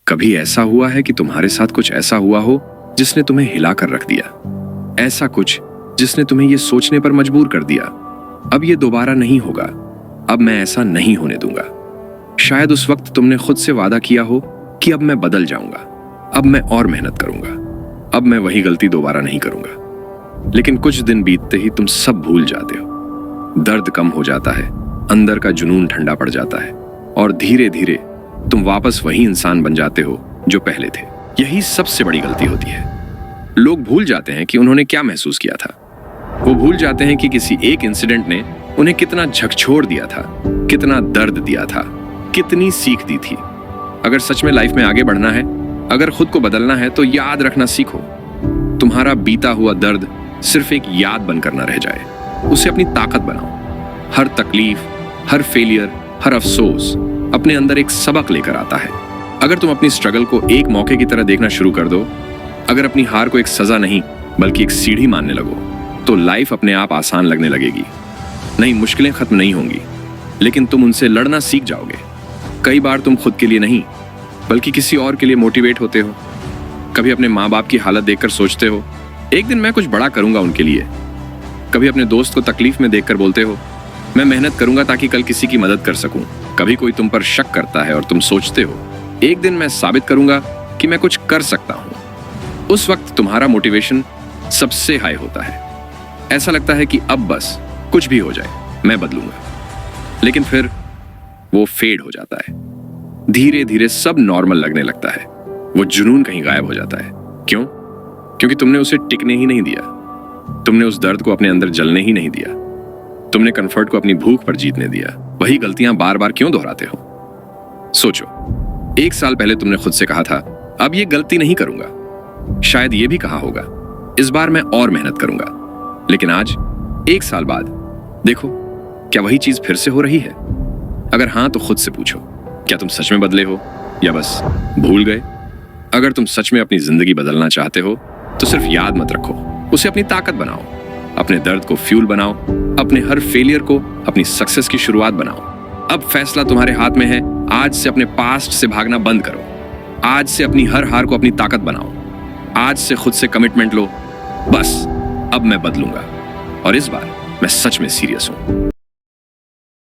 कभी ऐसा हुआ है कि तुम्हारे साथ कुछ ऐसा हुआ हो जिसने तुम्हें हिला कर रख दिया? ऐसा कुछ जिसने तुम्हें यह सोचने पर मजबूर कर दिया, अब यह दोबारा नहीं होगा, अब मैं ऐसा नहीं होने दूंगा। शायद उस वक्त तुमने खुद से वादा किया हो कि अब मैं बदल जाऊंगा, अब मैं और मेहनत करूंगा, अब मैं वही गलती दोबारा नहीं करूंगा। लेकिन कुछ दिन बीतते ही तुम सब भूल जाते हो। दर्द कम हो जाता है, अंदर का जुनून ठंडा पड़ जाता है और धीरे धीरे तुम वापस वही इंसान बन जाते हो जो पहले थे। यही सबसे बड़ी गलती होती है। लोग भूल जाते हैं कि उन्होंने क्या महसूस किया था। वो भूल जाते हैं कि किसी एक इंसिडेंट ने उन्हें कितना झकझोर दिया था, कितना दर्द दिया था, कितनी सीख दी थी। अगर सच में लाइफ में आगे बढ़ना है, अगर खुद को बदलना है, तो याद रखना सीखो। तुम्हारा बीता हुआ दर्द सिर्फ एक याद बनकर न रह जाए, उसे अपनी ताकत बनाओ। हर तकलीफ, हर फेलियर, हर अफसोस अपने अंदर एक सबक लेकर आता है। अगर तुम अपनी स्ट्रगल को एक मौके की तरह देखना शुरू कर दो, अगर अपनी हार को एक सजा नहीं बल्कि एक सीढ़ी मानने लगो, तो लाइफ अपने आप आसान लगने लगेगी। नहीं, मुश्किलें खत्म नहीं होंगी, लेकिन तुम उनसे लड़ना सीख जाओगे। कई बार तुम खुद के लिए नहीं बल्कि किसी और के लिए मोटिवेट होते हो। कभी अपने माँ बाप की हालत देखकर सोचते हो, एक दिन मैं कुछ बड़ा करूंगा उनके लिए। कभी अपने दोस्त को तकलीफ में देखकर बोलते हो, मैं मेहनत करूंगा ताकि कल किसी की मदद कर सकूं। कभी कोई तुम पर शक करता है और तुम सोचते हो, एक दिन मैं साबित करूंगा कि मैं कुछ कर सकता हूं। उस वक्त तुम्हारा मोटिवेशन सबसे हाई होता है। ऐसा लगता है कि अब बस कुछ भी हो जाए, मैं बदलूंगा। लेकिन फिर वो फेड हो जाता है। धीरे धीरे सब नॉर्मल लगने लगता है। वो जुनून कहीं गायब हो जाता है। क्यों? क्योंकि तुमने उसे टिकने ही नहीं दिया। तुमने उस दर्द को अपने अंदर जलने ही नहीं दिया। तुमने कंफर्ट को अपनी भूख पर जीतने दिया। वही गलतियां बार बार क्यों दोहराते हो? सोचो, 1 साल पहले तुमने खुद से कहा था, अब ये गलती नहीं करूंगा। शायद ये भी कहा होगा, इस बार मैं और मेहनत करूंगा। लेकिन आज 1 साल बाद देखो, क्या वही चीज फिर से हो रही है? अगर हां, तो खुद से पूछो, क्या तुम सच में बदले हो या बस भूल गए? अगर तुम सच में अपनी जिंदगी बदलना चाहते हो, तो सिर्फ याद मत रखो, उसे अपनी ताकत बनाओ। अपने दर्द को फ्यूल बनाओ, अपने हर फेलियर को अपनी सक्सेस की शुरुआत बनाओ। अब फैसला तुम्हारे हाथ में है। आज से अपने पास्ट से भागना बंद करो। आज से अपनी हर हार को अपनी ताकत बनाओ। आज से खुद से कमिटमेंट लो, बस अब मैं बदलूंगा, और इस बार मैं सच में सीरियस हूं।